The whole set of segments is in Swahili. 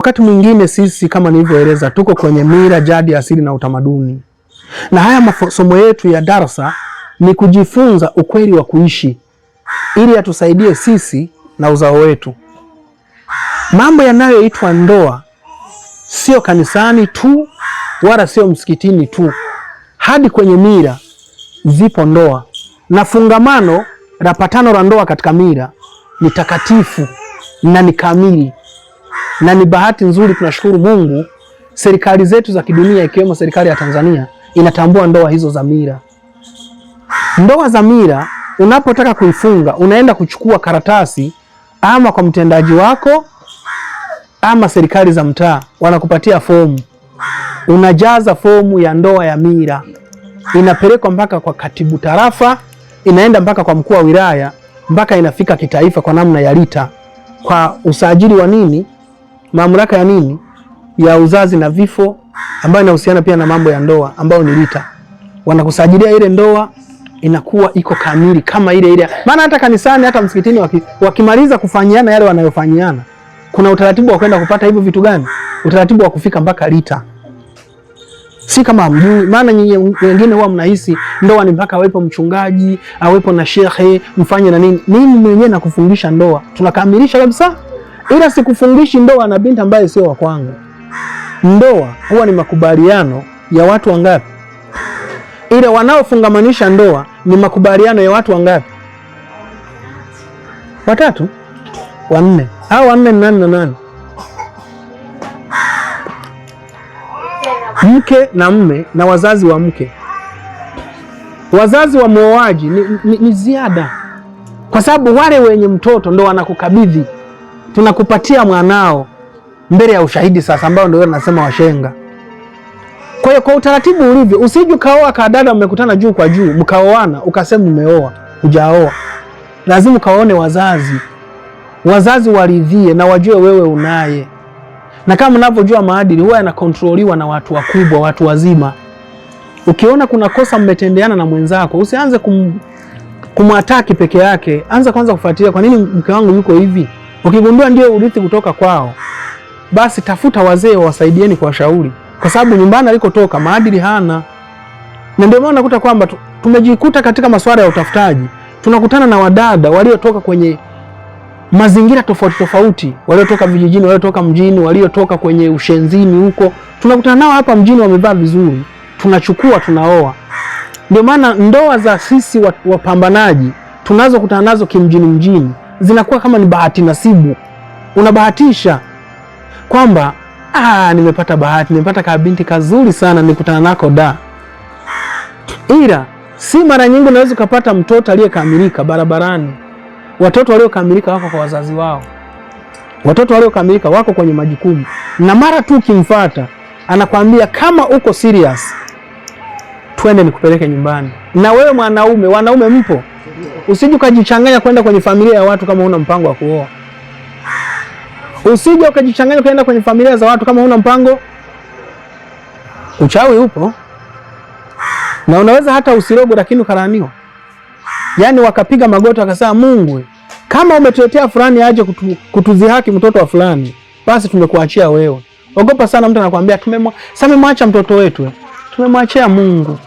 Wakati mwingine sisi kama nilivyoeleza tuko kwenye mila, jadi, asili na utamaduni. Na haya masomo yetu ya darasa ni kujifunza ukweli wa kuishi ili atusaidie sisi na uzao wetu. Mambo yanayoitwa ndoa sio kanisani tu wala sio msikitini tu. Hadi kwenye mila zipo ndoa. Na fungamano la patano la ndoa katika mila ni takatifu na ni kamili. Na ni bahati nzuri, tunashukuru Mungu, serikali zetu za kidunia ikiwemo serikali ya Tanzania inatambua ndoa hizo za mila. Ndoa za mila unapotaka kuifunga, unaenda kuchukua karatasi ama kwa mtendaji wako ama serikali za mtaa wanakupatia fomu. Unajaza fomu ya ndoa ya mila. Inapelekwa mpaka kwa katibu tarafa, inaenda mpaka kwa mkuu wa wilaya, mpaka inafika kitaifa kwa namna ya RITA. Kwa usajili wa nini? Mamlaka ya nini? Ya uzazi na vifo, ambayo inahusiana pia na mambo ya ndoa, ambayo ni RITA. Wanakusajilia ile ndoa, inakuwa iko kamili kama ile. Maana hata kanisani, hata msikitini wakimaliza kufanyiana yale wanayofanyiana, kuna utaratibu wa kwenda kupata hivyo vitu gani? Utaratibu wa kufika mpaka RITA. Si kama hamjui, maana nyinyi wengine huwa mnahisi ndoa ni mpaka awepo mchungaji, awepo na shekhe, mfanye na nini. Mimi mwenyewe nakufundisha ndoa, tunakamilisha kabisa. Ila sikufundishi ndoa na binti ambaye sio wa kwangu. Ndoa huwa ni makubaliano ya watu wangapi? Ile wanaofungamanisha ndoa ni makubaliano ya watu wangapi? Watatu? Wanne? Hao wanne ni nani na nani? Mke na mme na wazazi wa mke. Wazazi wa muoaji ni ziada, kwa sababu wale wenye mtoto ndo wanakukabidhi, tunakupatia mwanao mbele ya ushahidi sasa, ambao ndio nasema washenga. Kwa hiyo kwa utaratibu ulivyo, usije kaoa kadada mmekutana juu kwa juu mkaoana ukasema umeoa, hujaoa. Lazima kaone wazazi waridhie na wajue wewe unaye. Na kama mnavyojua maadili huwa yanakontroliwa na watu wakubwa, watu wazima. Ukiona kuna kosa mmetendeana na mwenzako, usianze kumwataki peke yake. Anza kwanza kufuatilia, kwa nini mke wangu yuko hivi? Ukigundua ndio urithi kutoka kwao, basi tafuta wazee wasaidieni kwa shauri, kwa sababu nyumbani alikotoka maadili hana. Na ndio maana nakuta kwamba tumejikuta katika masuala ya utafutaji, tunakutana na wadada waliotoka kwenye mazingira tofauti tofauti, waliotoka vijijini, waliotoka mjini, waliotoka kwenye ushenzini huko. Tunakutana nao hapa mjini wamevaa vizuri, tunachukua tunaoa. Ndio maana ndoa za sisi wapambanaji tunazokutana nazo kimjini zinakuwa kama ni bahati nasibu. Unabahatisha kwamba nimepata bahati, nimepata kabinti kazuri sana, nikutana nako da. Ila si mara nyingi unaweza kupata mtoto aliyekamilika barabarani. Watoto waliokamilika wako kwa wazazi wao. Watoto waliokamilika wako kwenye majukumu. Na mara tu ukimfuata anakuambia kama uko serious, twende nikupeleke nyumbani. Na wewe wanaume mpo, usije ukajichanganya kwenda kwenye familia ya watu kama huna mpango wa kuoa. Usije ukajichanganya kwenda kwenye familia za watu kama huna mpango. Uchawi upo. Na unaweza hata usirogo lakini ukaraniwa. Yaani wakapiga magoti wakasema, Mungu, kama umetuletea fulani aje kutudhihaki mtoto wa fulani, basi tumekuachia wewe. Ogopa sana mtu anakuambia tumemwacha mtoto wetu. Tumemwachia Mungu.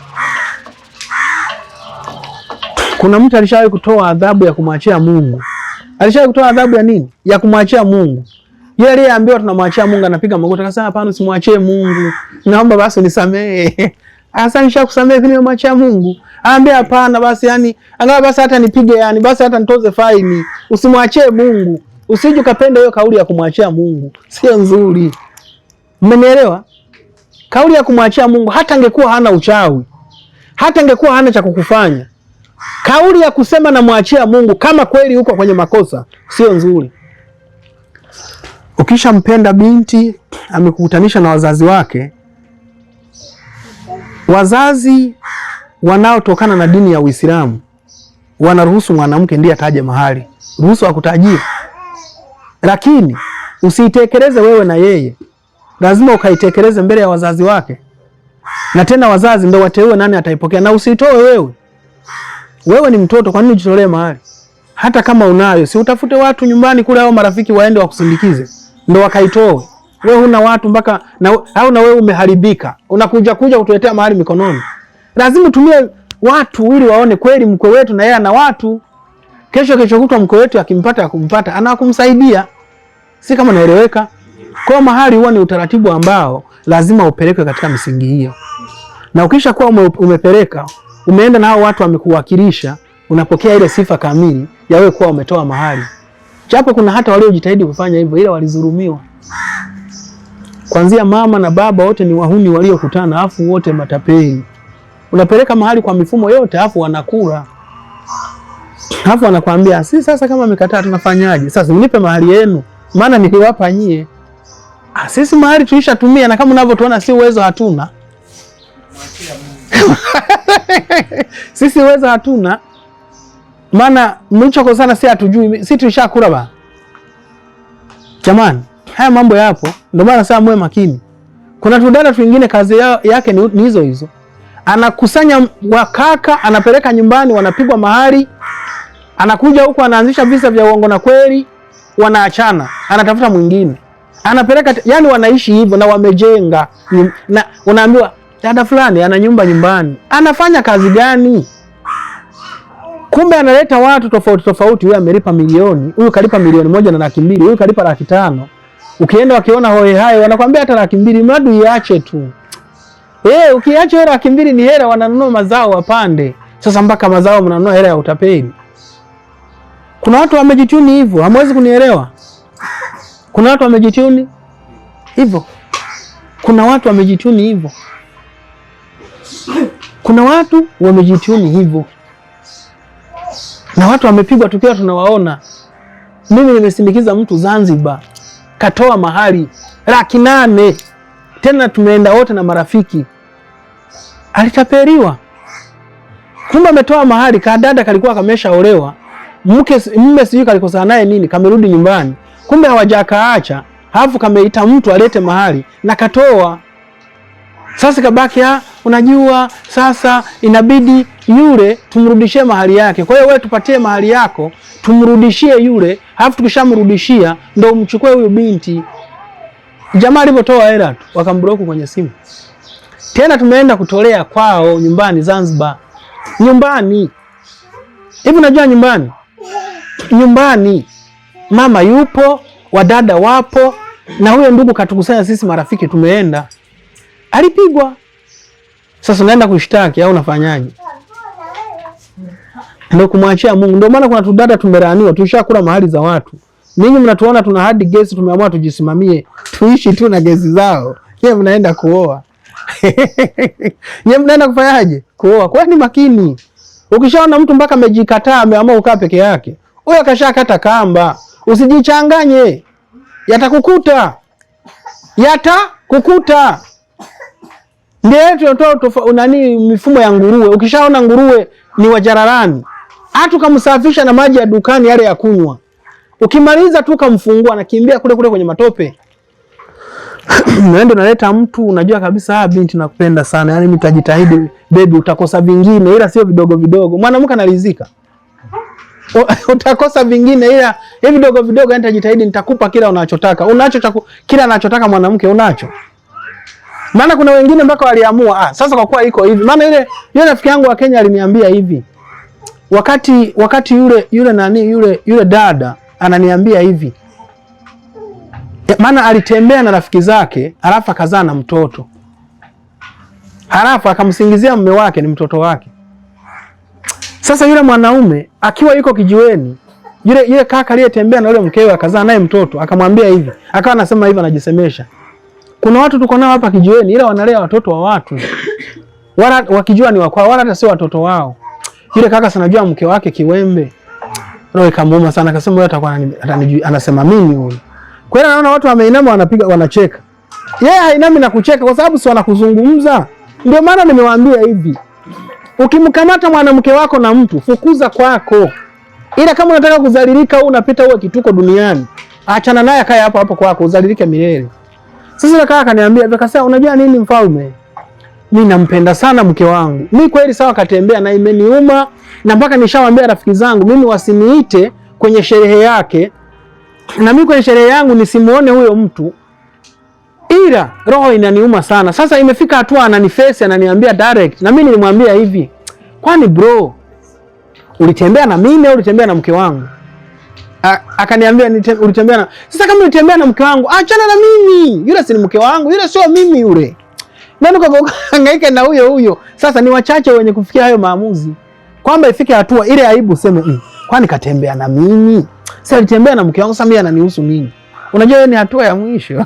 Kuna mtu alishawahi kutoa adhabu ya kumwachia Mungu. Alishawahi kutoa adhabu ya nini? Ya kumwachia Mungu. Yeye aliyeambiwa tunamwachia Mungu anapiga magoti akasema, hapana, usimwachie Mungu. Naomba basi unisamehe. Asa nishakusamehe vile nimemwachia Mungu. Aambia hapana basi, yani angalau basi hata nipige, yani basi hata nitoze faini. Usimwachie Mungu. Usije ukapenda hiyo kauli ya kumwachia Mungu. Sio nzuri. Mmenielewa? Kauli ya kumwachia Mungu, hata angekuwa hana uchawi, hata angekuwa hana cha kukufanya, kauli ya kusema na mwachia Mungu kama kweli uko kwenye makosa, sio nzuri. Ukishampenda binti, amekukutanisha na wazazi wake, wazazi wanaotokana na dini ya Uislamu wanaruhusu mwanamke ndiye ataje mahali, ruhusu akutajie. Lakini usiitekeleze wewe na yeye, lazima ukaitekeleze mbele ya wazazi wake. Na tena wazazi ndio wateue nani ataipokea, na usitoe wewe. Wewe ni mtoto, kwa nini ujitolee mahali? Hata kama unayo, si utafute watu nyumbani kule au marafiki waende wakusindikize ndio wakaitoe. Wewe huna watu mpaka au na wewe umeharibika. Unakuja kutuletea mahali mikononi. Lazima tumie watu ili waone kweli mkwe wetu na yeye ana watu. Kesho kutwa mkwe wetu akimpata akumpata anakumsaidia. Si kama naeleweka? Kwa mahali huwa ni utaratibu ambao lazima upelekwe katika misingi hiyo. Na ukisha kuwa umepeleka, umeenda na hao watu wamekuwakilisha, unapokea ile sifa kamili ya wewe kuwa umetoa mahali. Japo kuna hata waliojitahidi kufanya hivyo ila walizulumiwa. Kuanzia mama na baba wote ni wahuni waliokutana, afu wote matapeli. Unapeleka mahali kwa mifumo yote afu wanakula. Afu wanakuambia, "Si sasa kama mekataa tunafanyaje? Sasa mnipe mahali yenu, maana niliwapa nyie." Sisi mahali tulishatumia na kama unavyotuona si uwezo hatuna. Sisi uwezo hatuna. Maana mlichoko sana si hatujui, si tulishakula ba. Jamani, haya mambo yapo, ndio maana sasa mwe makini. Kuna tudada twingine kazi yake ni hizo hizo. Anakusanya wakaka, anapeleka nyumbani, wanapigwa mahali. Anakuja huko anaanzisha visa vya uongo na kweli, wanaachana, anatafuta mwingine. Anapeleka, yani wanaishi hivyo na wamejenga. Na unaambiwa dada fulani ana nyumba nyumbani. Anafanya kazi gani? Kumbe analeta watu tofauti. Huyu amelipa milioni, huyu kalipa milioni 1.2, huyu kalipa 500,000. Ukienda wakiona hoe hai wanakuambia hata 200,000 mradi iache tu. Ukiacha hela 200,000 ni hela wananunua mazao wapande. Sasa mpaka mazao mnanunua hela ya utapeli. Kuna watu wamejituni hivyo, hamwezi kunielewa. Kuna watu wamejituni hivyo. Kuna watu wamejituni hivyo. Kuna watu wamejituni hivyo. Na watu wamepigwa tukiwa tunawaona. Mimi nimesindikiza mtu Zanzibar, katoa mahali 800,000. Tena tumeenda wote na marafiki. Alitapeliwa. Kumbe ametoa mahali, kadada kalikuwa kameshaolewa. Mume sijui kalikosa naye nini, kamerudi nyumbani. Kumbe hawajakaacha, halafu kameita mtu alete mahali na katoa. Sasa kabaki unajua sasa inabidi yule tumrudishie mahali yake. Kwa hiyo wewe tupatie mahali yako, tumrudishie yule, halafu tukishamrudishia ndio umchukue huyo binti. Jamaa alipotoa hela tu wakambloku kwenye simu. Tena tumeenda kutolea kwao nyumbani Zanzibar. Nyumbani. Hivi unajua nyumbani? Nyumbani. Mama yupo, wadada wapo, na huyo ndugu katukusanya sisi marafiki tumeenda. Alipigwa. Sasa unaenda kushtaki au unafanyaje? Ndio kumwachia Mungu. Ndio maana kuna tudada tumeraniwa, tushakula mahali za watu. Ninyi mnatuona tuna hadi gesi, tumeamua tujisimamie, tuishi tu na gesi zao. Yeye mnaenda kuoa. Yeye mnaenda kufanyaje? Kuoa. Kwa ni makini. Ukishaona mtu mpaka amejikataa, ameamua ukaa peke yake, huyo kashakata kamba. Usijichanganye. Yatakukuta. Yatakukuta. Ndio tunatoa mifumo ya nguruwe. Ukishaona nguruwe ni wajararani, hata kumsafisha na maji ya dukani yale ya kunywa. Ukimaliza tu kumfungua na kimbia kule kwenye matope. Ndio naleta mtu unajua kabisa binti nakupenda sana. Yaani nitajitahidi baby, utakosa vingine ila sio vidogo vidogo. Mwanamke analizika. Utakosa vingine ila hivi vidogo vidogo, nitajitahidi nitakupa kila unachotaka. Unacho kila anachotaka mwanamke unacho. Maana kuna wengine mpaka waliamua sasa kwa kuwa iko hivi. Maana yule rafiki yangu wa Kenya aliniambia hivi. Wakati yule dada ananiambia hivi. Maana alitembea na rafiki zake, alafu akazaa na mtoto. Alafu akamsingizia mume wake ni mtoto wake. Sasa yule mwanaume akiwa yuko kijiweni, yule kaka aliyetembea na yule mkewe akazaa naye mtoto, akamwambia hivi. Akawa anasema hivi, anajisemesha. Kuna watu tuko nao hapa kijiweni ila wanalea watoto wa watu. Wala wakijua ni wakwao, wala hata sio watoto wao. Yule kaka sanajua mke wake kiwembe. Roho ikamuuma sana, akasema yeye atakuwa anasema mimi huyu. Kwa hiyo naona watu wameinama wanapiga wanacheka. Yeye hainami na kucheka kwa sababu si wanakuzungumza. Ndio maana nimewaambia hivi. Ukimkamata mwanamke wako na mtu, fukuza kwako. Ila kama unataka kudhalilika au unapita uwe kituko duniani, achana naye akae hapo hapo kwako, udhalilike milele. Sasa kaka akaniambia, akasema unajua nini mfalme? Mimi nampenda sana mke wangu. Mimi kweli sawa katembea na imeniuma, na mpaka nishawaambia rafiki zangu mimi wasiniite kwenye sherehe yake. Na mimi kwenye sherehe yangu nisimuone huyo mtu. ila roho inaniuma sana. Sasa imefika hatua ananiface, ananiambia direct, na mimi nilimwambia hivi, kwani bro, ulitembea na mimi au ulitembea na mke wangu? Akaniambia ulitembea na. Sasa kama ulitembea na mke wangu, achana na mimi. Yule si mke wangu, yule sio mimi yule. Nani ukahangaika na huyo? Sasa ni wachache wenye kufikia hayo maamuzi. Kwamba ifike hatua ile aibu useme, kwani katembea na mimi? Sasa alitembea na mke wangu, sasa mimi ananihusu nini? Unajua hiyo ni hatua ya mwisho.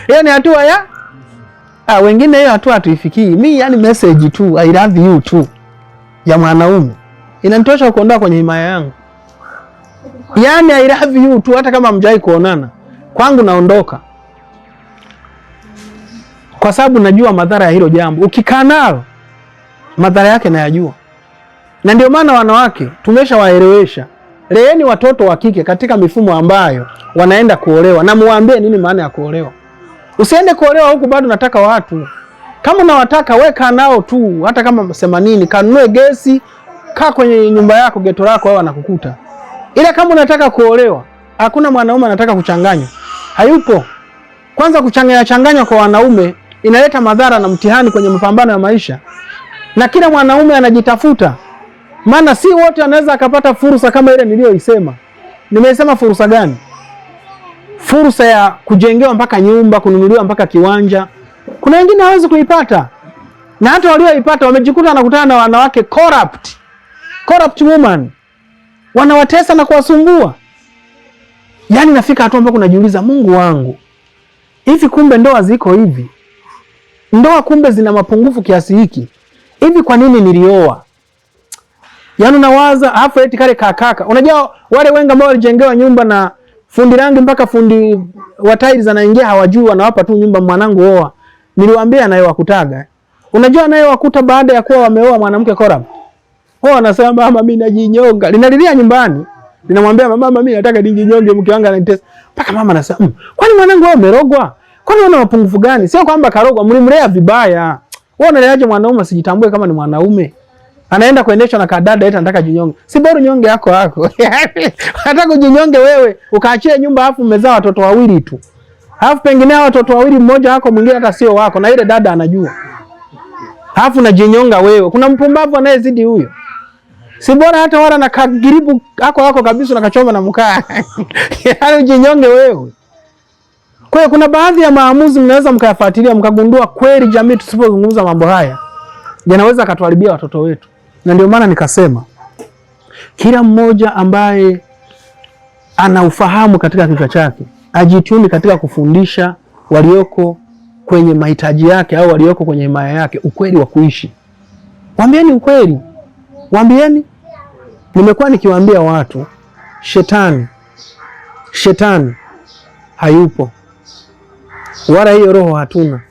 Hiyo ni hatua ya wengine, hiyo hatua hatuifikii. Mimi yani message tu, I love you tu ya mwanaume inanitosha kuondoa kwenye himaya yangu. Yani I love you tu, hata kama mjai kuonana kwangu naondoka, kwa sababu najua madhara ya hilo jambo. Ukikaa nalo madhara yake nayajua, na ndio maana wanawake tumeshawaelewesha, leeni watoto wa kike katika mifumo ambayo wanaenda kuolewa, na muambie nini maana ya kuolewa. Usiende kuolewa huku bado nataka watu. Kama unawataka weka nao tu, hata kama sema nini, kanunue gesi, kaa kwenye nyumba yako, geto lako, wao wanakukuta. Ila kama unataka kuolewa, hakuna mwanaume anataka kuchanganywa. Hayupo. Kwanza kuchanganya kwa wanaume inaleta madhara na mtihani kwenye mapambano ya maisha. Na kila mwanaume anajitafuta. Maana si wote anaweza akapata fursa kama ile niliyoisema. Nimesema fursa gani? Fursa ya kujengewa mpaka nyumba, kununuliwa mpaka kiwanja. Kuna wengine hawezi kuipata. Na hata walioipata wamejikuta wanakutana na wanawake corrupt woman. Wanawatesa na kuwasumbua. Yaani nafika hatua ambapo najiuliza, Mungu wangu, hivi kumbe ndoa ziko hivi? Ndoa kumbe zina mapungufu kiasi hiki? Hivi kwa nini nilioa? Yaani unawaza hapo eti kale kakaka. Unajua wale wengi ambao walijengewa nyumba na fundi rangi mpaka fundi wa tiles anaingia hawajui, wanawapa tu nyumba, mwanangu oa. Niliwaambia anayewakutaga. Unajua anayewakuta baada ya kuwa wameoa mwanamke corrupt. Anasema mama mimi najinyonga. Linalilia nyumbani. Linamwambia mama mimi nataka nijinyonge, mke wangu ananitesa. Paka mama anasema, kwani mwanangu wewe umerogwa? Kwani una mapungufu gani? Sio kwamba karogwa, mlimlea vibaya. Wewe unaleaje mwanaume asijitambue kama ni mwanaume? Anaenda kuendeshwa na kadada eti anataka jinyonge. Si bora nyonge yako. Unataka kujinyonge wewe, ukaachie nyumba afu umezaa watoto wawili tu. Alafu pengine hao watoto wawili mmoja wako mwingine hata sio wako, na ile dada anajua. Alafu unajinyonga wewe. Kuna mpumbavu anayezidi huyo. Si bora hata wala na kagiribu wako kabisa na kachoma na mkaa. Yaani ujinyonge wewe. Kwa hiyo kuna baadhi ya maamuzi mnaweza mkayafuatilia mkagundua kweli jamii tusipozungumza mambo haya yanaweza katuharibia watoto wetu. Na ndio maana nikasema kila mmoja ambaye ana ufahamu katika kichwa chake ajituni katika kufundisha walioko kwenye mahitaji yake au walioko kwenye himaya yake ukweli wa kuishi. Waambieni ukweli. Waambieni. Nimekuwa nikiwaambia watu shetani hayupo. Wala hiyo roho hatuna.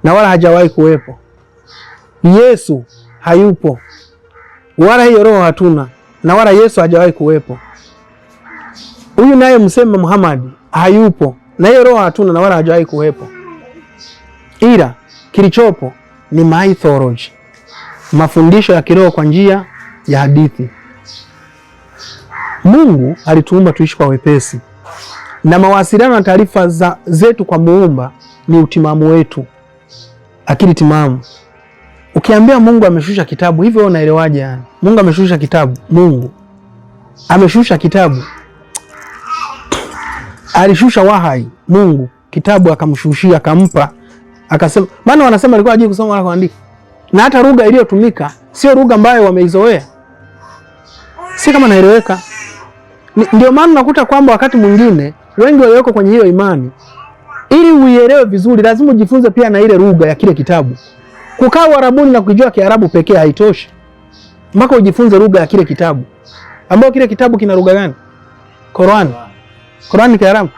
Na wala hajawahi kuwepo. Yesu hayupo. Wala hiyo roho hatuna. Na wala Yesu hajawahi kuwepo. Huyu naye msema Muhammad hayupo. Na hiyo roho hatuna na wala hajawahi kuwepo. Ila kilichopo ni mythology. Mafundisho ya kiroho kwa njia ya hadithi. Mungu alituumba tuishi kwa wepesi. Na mawasiliano na taarifa zetu kwa Muumba ni utimamu wetu. Akili timamu. Ukiambia Mungu ameshusha kitabu, hivyo wewe unaelewaje yani? Mungu ameshusha kitabu. Mungu ameshusha kitabu. Alishusha wahai. Mungu kitabu akamshushia, akampa, akasema, maana wanasema alikuwa hajui kusoma wala kuandika. Na hata lugha iliyotumika sio lugha ambayo wameizoea. Si kama naeleweka. Ndio maana unakuta kwamba wakati mwingine wengi walioko kwenye hiyo imani, ili uielewe vizuri lazima ujifunze pia na ile lugha ya kile kitabu. Kukaa Uarabuni na kujua Kiarabu pekee haitoshi. Mpaka ujifunze lugha ya kile kitabu. Ambao kile kitabu kina lugha gani? Qur'an. Qur'an ni Kiarabu.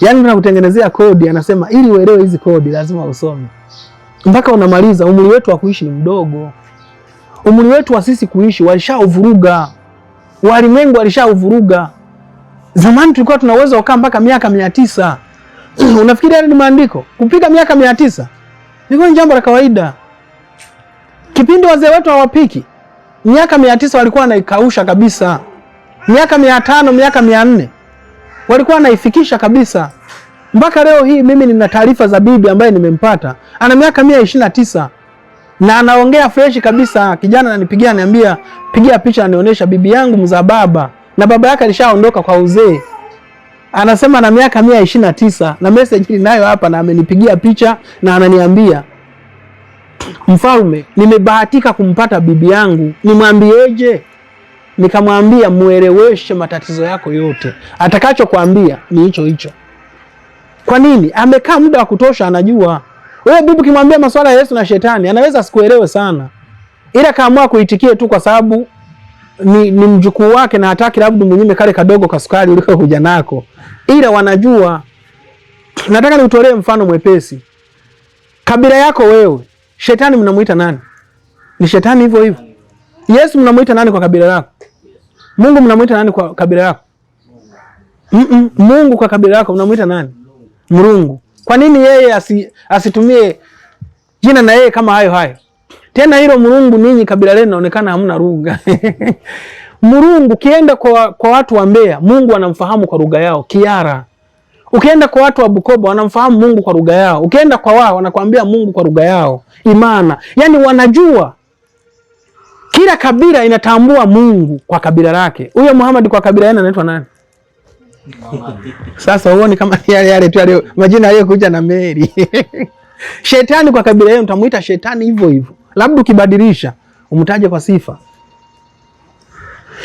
Yaani tunakutengenezea kodi, anasema ili uelewe hizi kodi lazima usome. Mpaka unamaliza. Umri wetu wa kuishi ni mdogo. Umri wetu wa sisi kuishi walishauvuruga. Walimwengu walishauvuruga. Zamani tulikuwa tuna uwezo kukaa mpaka miaka 900. Unafikiri hili ni maandiko? Kupika miaka 900 ni jambo la kawaida. Kipindi wazee wetu hawapiki, miaka 900 walikuwa wanaikausha kabisa. Miaka 500, miaka 400. walikuwa wanaifikisha kabisa. Mpaka leo hii mimi nina taarifa za bibi ambaye nimempata. Ana miaka 129 na anaongea fresh kabisa. Kijana ananipigia ananiambia, "Pigia picha anionyesha bibi yangu mzaa baba." Na baba yake alishaondoka kwa uzee. Anasema na miaka 129 na message ninayo hapa na amenipigia picha na ananiambia, "Mfalme, nimebahatika kumpata bibi yangu. Nimwambieje?" Nikamwambia, "Mueleweshe matatizo yako yote. Atakachokuambia ni hicho hicho." Kwa nini? Amekaa muda wa kutosha, anajua. Wewe bibi kimwambia masuala ya Yesu na shetani, anaweza sikuelewe sana. Ila kaamua kuitikie tu kwa sababu ni mjukuu wake na hataki labda mnyime kale kadogo kasukari uliko kuja nako. Ila wanajua. Nataka nikutolee mfano mwepesi. Kabila yako wewe, shetani mnamuita nani? Ni shetani hivyo hivyo. Yesu mnamuita nani kwa kabila lako? Mungu mnamuita nani kwa kabila lako? Mungu kwa kabila lako mnamuita nani? Mrungu. Kwa nini yeye asitumie jina na yeye kama hayo? Tena hilo Mrungu, ninyi kabila lenu inaonekana hamna lugha. Mrungu kienda kwa watu wa Mbeya, Mungu anamfahamu kwa lugha yao, Kiara. Ukienda kwa watu wa Bukoba wanamfahamu Mungu kwa lugha yao. Ukienda kwa wao wanakuambia Mungu kwa lugha yao, Imana. Yaani wanajua. Kila kabila inatambua Mungu kwa kabila lake. Huyo Muhammad kwa kabila yake anaitwa nani? Sasa huoni kama yale tu yale majina aliyokuja na Mary. Shetani kwa kabila yenu utamuita shetani hivyo hivyo. Labda ukibadilisha umtaje kwa sifa.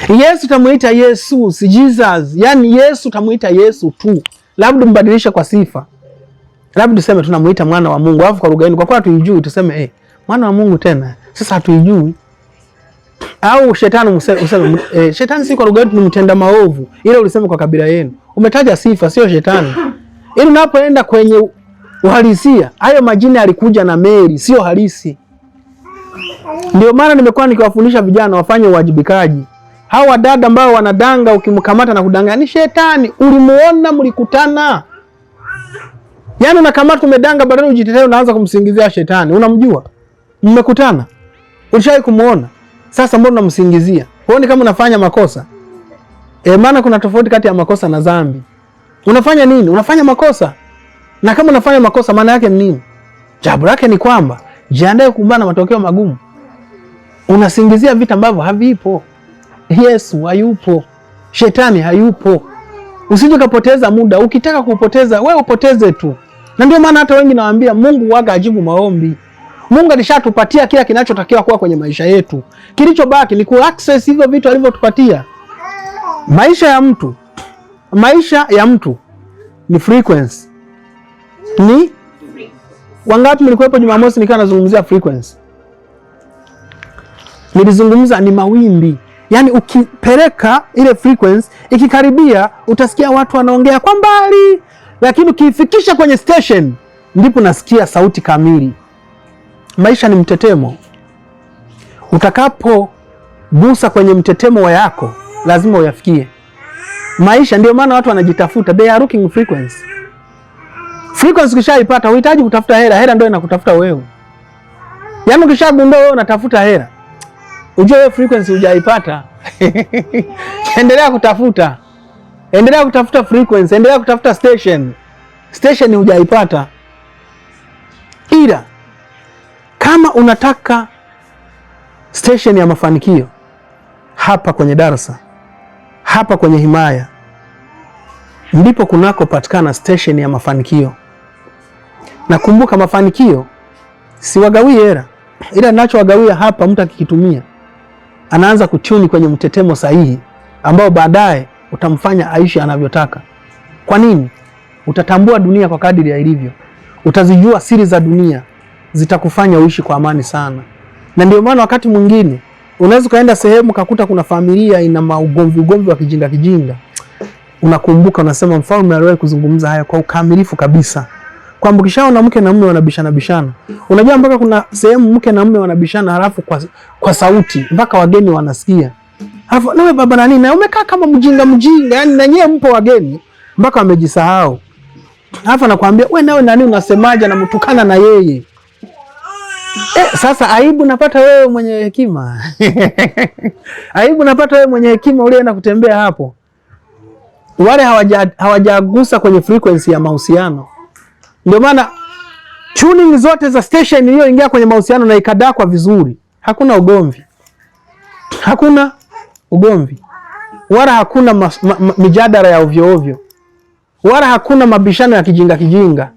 Yesu utamuita Yesu, si Jesus. Yaani Yesu utamuita Yesu tu. Labda mbadilisha kwa sifa. Labda tuseme tunamuita mwana wa Mungu, alafu kwa lugha yenu kwa kuwa hatuijui tuseme mwana wa Mungu tena. Sasa hatuijui. Au shetani useme shetani si kwa lugha yetu ni mtenda maovu. Ile ulisema kwa kabila yenu. Umetaja sifa sio shetani. Ili unapoenda kwenye uhalisia, hayo majina yalikuja na Mary, sio halisi. Ndio maana nimekuwa nikiwafundisha vijana wafanye uwajibikaji. Hao wadada ambao wanadanga, ukimkamata na kudanganya ni shetani. Ulimuona, mlikutana. Yaani unakamata umedanga, badala ujitetee unaanza kumsingizia shetani. Unamjua? Mmekutana. Ulishawahi kumuona? Sasa mbona unamsingizia? Huoni kama unafanya makosa? Maana kuna tofauti kati ya makosa na dhambi. Unafanya nini? Unafanya makosa. Na kama unafanya makosa maana yake ni nini? Jawabu lake ni kwamba jiandae kukumbana na matokeo magumu. Unasingizia vitu ambavyo havipo. Yesu hayupo. Shetani hayupo. Usije kupoteza muda. Ukitaka kupoteza, wewe upoteze tu. Na ndio maana hata wengi nawaambia Mungu waga ajibu maombi. Mungu alishatupatia kila kinachotakiwa kuwa kwenye maisha yetu. Kilichobaki ni ku-access hivyo vitu alivyotupatia. Maisha ya mtu ni frequency. Ni wangapi mlikuwepo Jumamosi nikiwa nazungumzia frequency? Nilizungumza ni mawimbi. Yaani ukipeleka ile frequency ikikaribia utasikia watu wanaongea kwa mbali, lakini ukifikisha kwenye station ndipo nasikia sauti kamili. Maisha ni mtetemo. Utakapogusa kwenye mtetemo wa yako lazima uyafikie. Maisha ndio maana watu wanajitafuta, they are looking frequency. Frequency ukishaipata unahitaji kutafuta hela, hela ndio inakutafuta wewe. Yaani ukishagundua wewe unatafuta hela, ujue wewe frequency hujaipata. Endelea kutafuta. Endelea kutafuta frequency, endelea kutafuta station. Station hujaipata. Ila kama unataka station ya mafanikio hapa kwenye darasa, hapa kwenye himaya, ndipo kunakopatikana station ya mafanikio. Na kumbuka mafanikio siwagawi hela. Ila ninachowagawia hapa mtu akikitumia anaanza kutuni kwenye mtetemo sahihi ambao baadaye utamfanya aishi anavyotaka. Kwa nini? Utatambua dunia kwa kadiri ya ilivyo. Utazijua siri za dunia, zitakufanya uishi kwa amani sana. Na ndio maana wakati mwingine unaweza kaenda sehemu kakuta kuna familia ina ugomvi wa kijinga. Unakumbuka unasema mfalme aliwahi kuzungumza haya kwa ukamilifu kabisa. Kwamba ukishaona mke na mume wanabishana. Unajua mpaka kuna sehemu mke na mume wanabishana halafu kwa sauti mpaka wageni wanasikia. Halafu nawe baba na nini? Na umekaa kama mjinga, yani na nyewe mpo wageni mpaka wamejisahau. Halafu anakuambia wewe nawe nani unasemaje na mtukana na yeye. Sasa aibu napata wewe mwenye hekima. Aibu napata wewe mwenye hekima ulienda kutembea hapo. wale hawajagusa kwenye frequency ya mahusiano. Ndio maana tuning zote za station iliyoingia kwenye mahusiano na ikadakwa vizuri, hakuna ugomvi, hakuna ugomvi, wala hakuna mijadala ya ovyo ovyo, wala hakuna mabishano ya kijinga kijinga.